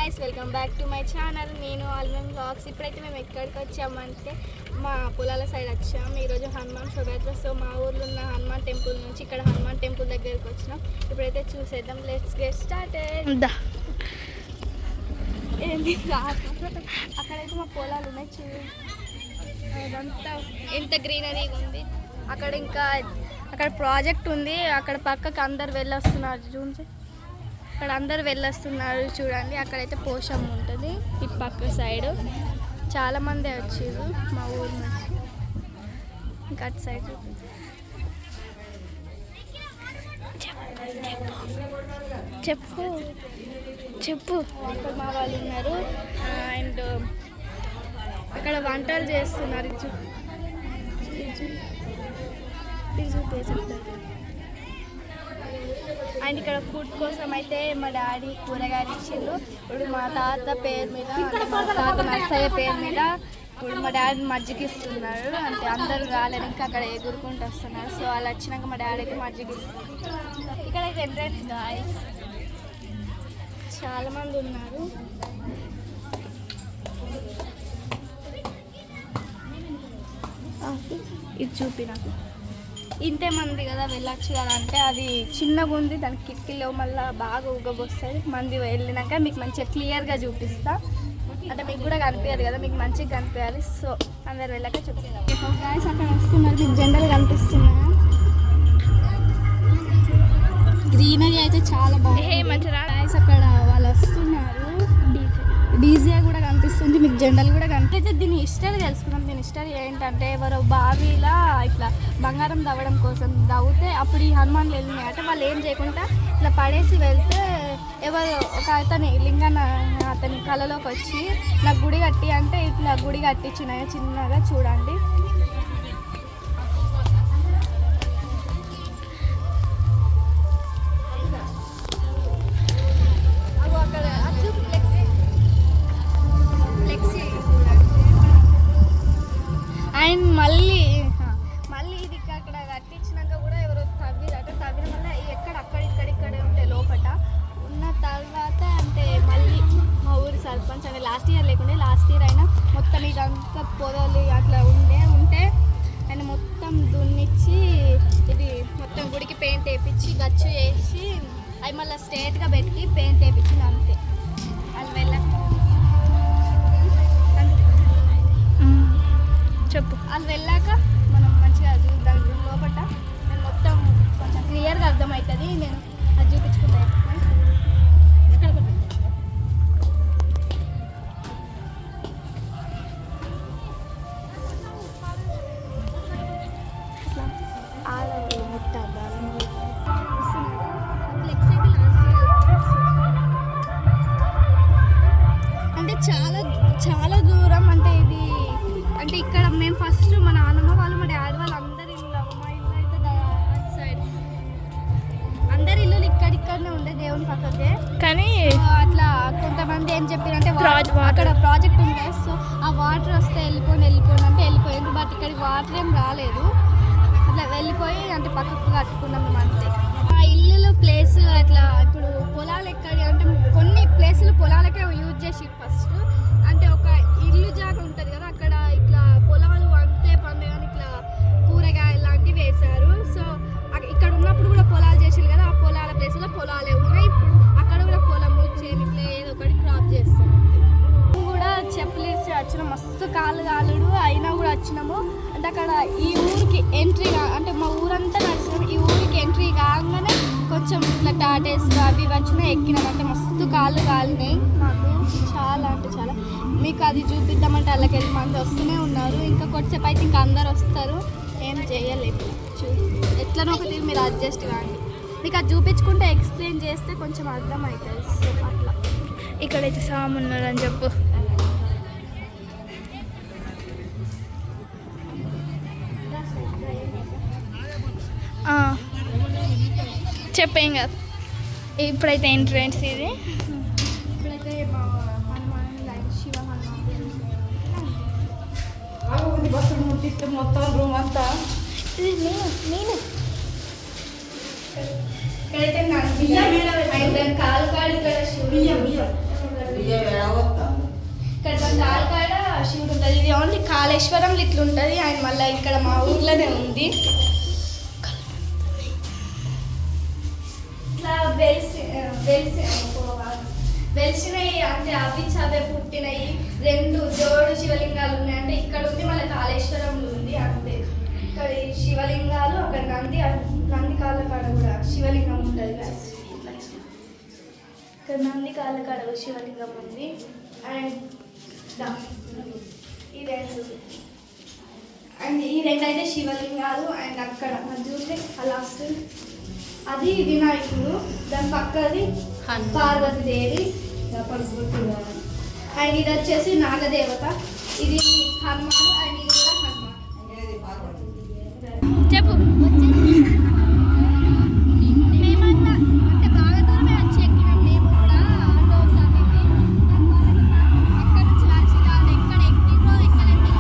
Guys, welcome back to my channel. నేను album vlogs. ఇప్పుడైతే మేము ఎక్కడికి వచ్చామంటే మా పొలాల సైడ్ వచ్చాం. ఈరోజు హనుమాన్ శోభయాత్ర. సో మా ఊర్లో ఉన్న హనుమాన్ టెంపుల్ నుంచి ఇక్కడ హనుమాన్ టెంపుల్ దగ్గరికి వచ్చినాం. ఇప్పుడైతే చూసేద్దాం. Let's get started. ఏంటి అక్కడైతే మా పొలాలు ఉన్నాయి. అదంతా ఎంత గ్రీనరీగా ఉంది. అక్కడ ప్రాజెక్ట్ ఉంది. అక్కడ పక్కకు అందరు వెళ్ళొస్తున్నారు. చూసి అక్కడ అందరు వెళ్ళొస్తున్నారు చూడండి. అక్కడైతే పోషమ్మ ఉంటుంది. ఈ పక్క సైడు చాలామంది వచ్చారు మా ఊరు నుంచి. ఇంకా అటు సైడ్ చెప్పు చెప్పు అక్కడ మా వాళ్ళు ఉన్నారు. అండ్ అక్కడ వంటలు చేస్తున్నారు. అండ్ ఇక్కడ ఫుడ్ కోసం అయితే మా డాడీ కూరగాయలు ఇచ్చిండు. ఇప్పుడు మా తాత పేరు మీద, మా తాత నర్సయ్య పేరు మీద ఇప్పుడు మా డాడీ మజ్జిగ ఇస్తున్నారు. అంటే అందరూ రాలేదు, ఇంకా అక్కడ ఎగురుకుంటూ వస్తున్నారు. సో అలా వచ్చినాక మా డాడీ అయితే మజ్జిగ ఇస్తున్నారు. ఇక్కడైతే ఎంట్రన్స్ గాయ్స్ చాలామంది ఉన్నారు. ఇది చూపి నాకు. ఇంతే మంది కదా వెళ్ళొచ్చు కదా అంటే అది చిన్నగా ఉంది. దానికి కిటికీలో మళ్ళీ బాగా ఉగ్గబొస్తుంది. మంది వెళ్ళినాక మీకు మంచిగా క్లియర్గా చూపిస్తా. అంటే మీకు కూడా కనిపించదు కదా, మీకు మంచిగా కనిపించాలి. సో అందరు వెళ్ళాక చూపిస్తాం. గాయ్స్ అక్కడ వస్తున్నారు. మీకు జెండలు కనిపిస్తున్నాయా? గ్రీనరీ అయితే చాలా బాగుంది. మంచిగా గాయ్స్ అక్కడ వాళ్ళు వస్తున్నారు. డీజే కూడా కనిపిస్తుంది. మీకు జెండలు కూడా కనిపిస్తే దీని హిస్టరీ తెలుసుకున్నాం. దీని హిస్టరీ ఏంటంటే ఎవరో బావిలా ఇట్లా బంగారం దవ్వడం కోసం దవ్వుతే అప్పుడు ఈ హనుమాన్లు వెళ్ళినాయి. అంటే వాళ్ళు ఏం చేయకుండా ఇట్లా పడేసి వెళ్తే ఎవరు ఒక అతని లింగన్న అతని కళలోకి వచ్చి నాకు గుడి కట్టి అంటే ఇట్లా గుడి కట్టించిన చిన్నగా చూడండి. అండ్ మళ్ళీ ఇది అక్కడ కట్టించినాక కూడా ఎవరో తవ్విన వల్ల ఇక్కడే ఉంటాయి లోపల ఉన్న తర్వాత. అంటే మళ్ళీ మా ఊరి సర్పంచ్ అంటే లాస్ట్ ఇయర్ లేకుండే, లాస్ట్ ఇయర్ అయినా మొత్తం ఇదంతా పొదలు అట్లా ఉంటే ఆయన మొత్తం దున్నిచ్చి ఇది మొత్తం గుడికి పెయింట్ వేయించి గచ్చు వేసి అవి మళ్ళీ స్ట్రేట్గా పెట్టి పెయింట్ వేయించింది. అంతే. అది చెప్పు. వాళ్ళు వెళ్ళాక మనం మంచిగా చూద్దాం లోపల. నేను మొత్తం కొంచెం క్లియర్గా అర్థమవుతుంది. నేను అది చూపించుకుంటాను. అంటే చాలా దూరం. అంటే ఇది అంటే ఇక్కడ మేము ఫస్ట్ మా నాన్నమ్మ వాళ్ళు మా డాడీ వాళ్ళు అందరి ఇల్లు, మా ఇల్లు అయితే సైడ్ అందరి ఇల్లు ఇక్కడనే ఉండే దేవుని పక్కకే. కానీ అట్లా కొంతమంది ఏం చెప్పారంటే అక్కడ ప్రాజెక్ట్ ఉంది. సో ఆ వాటర్ వస్తే వెళ్ళిపోండి అంటే వెళ్ళిపోయింది. బట్ ఇక్కడికి వాటర్ ఏం రాలేదు. అట్లా వెళ్ళిపోయి అంటే పక్కకు కట్టుకున్నాం మేము. అంతే. ఆ ఇల్లు ప్లేస్ అట్లా ఇప్పుడు పొలాలు ఎక్కడ అంటే కొన్ని ప్లేసులు పొలాలకే యూజ్ చేసి ఫస్ట్ అంటే ఒక ఇల్లు జాగా ఉంటుంది కదా, అక్కడ ఇట్లా పొలాలు అంతే పండే కానీ ఇట్లా కూరగాయలు లాంటివి వేశారు. సో ఇక్కడ ఉన్నప్పుడు కూడా పొలాలు చేసారు కదా, ఆ పొలాల ప్లేస్లో పొలాలే ఉన్నాయి. అక్కడ కూడా పొలం వచ్చేది ఇట్లా ఏదో ఒకటి క్రాప్ చేస్తాం. కూడా చెప్పులు ఇచ్చి వచ్చినాం. మస్తు కాలుడు అయినా కూడా వచ్చినాము. అంటే అక్కడ ఈ ఊరికి ఎంట్రీ అంటే మా ఊరంతా నడిచినాం. ఈ ఊరికి ఎంట్రీ కాగానే కొంచెం ఇట్లా టాటేస్ అవి వచ్చినాయి, ఎక్కినాం. అంటే మస్తు కాలినాయి మాకు. చాలా అంటే చాలా. మీకు అది చూపిద్దామంటే వాళ్ళకి వెళ్ళి మంది వస్తూనే ఉన్నారు. ఇంకా కొద్దిసేపు అయితే ఇంకా అందరు వస్తారు. ఏం చేయలేదు. ఎట్లనో ఒకటి మీరు అడ్జస్ట్ కాండి. మీకు అది చూపించుకుంటే ఎక్స్ప్లెయిన్ చేస్తే కొంచెం అర్థం అవుతుంది. సో అట్లా. ఇక్కడైతే సాము ఉన్నారని చెప్పు. చెప్పేం కాదు. ఇప్పుడైతే ఎంట్రన్స్ ఇది. ఇప్పుడైతే శివ హనుమాన్ బస్సు ముట్టిస్తే మొత్తం రూమ్ అంతా ఇది నేను ఇక్కడైతే కాలు కాడు ఇక్కడ ఇక్కడ మన కాలకాడ శివుడు ఉంటుంది. ఇది ఓన్లీ కాళేశ్వరం ఇట్లా ఉంటుంది. అండ్ మళ్ళీ ఇక్కడ మా ఊర్లోనే ఉంది. ఇట్లా వెలిసినవి అంటే అవి చవే పుట్టినవి 2 జోడు శివలింగాలు ఉన్నాయి. అంటే ఇక్కడ ఉంది, మళ్ళీ కాళేశ్వరంలో ఉంది. అంతే ఇక్కడ శివలింగాలు, అక్కడ నంది కాళ్ళ కాడ కూడా శివలింగం ఉంటుంది. ఇక్కడ నంది కాళ్ళ కాడ శివలింగం ఉంది. అండ్ ఈ రెండు అయితే శివలింగాలు. అండ్ అక్కడ చూస్తే లాస్ట్ అది వినాయకుడు, దాని పక్కది పార్వతీదేవి. అండ్ ఇది వచ్చేసి నాగదేవత, ఇది హనుమాన్. అండ్ ఇది కూడా హనుమాన్. చెప్పు మేమన్నా అంటే బాగా దూరమే వచ్చి ఎక్కినాం. మేము కూడా ఆటో సమితి అక్కడ నుంచి రాసి ఎక్కడ ఎక్కిందో ఎక్కడ పక్కనైతే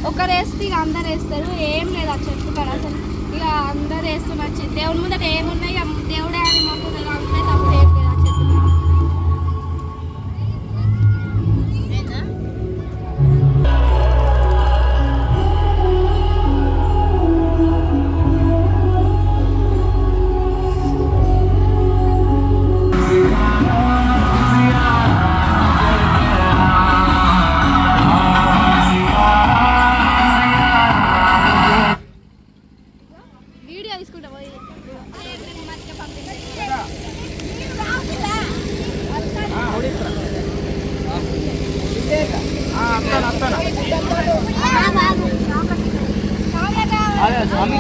ఒకరు వేస్తే ఇక అందరు వేస్తారు. ఏం లేదు ఆ చెట్టు కాడ అసలు. ఇక అందరు వేస్తున్నారు. దేవుని ముందట ఏమున్నాయి, దేవుడే అని మొక్కుతారు. అంతే తప్ప ఏం లేదు ఆ చెట్టు కాడ. స్వామి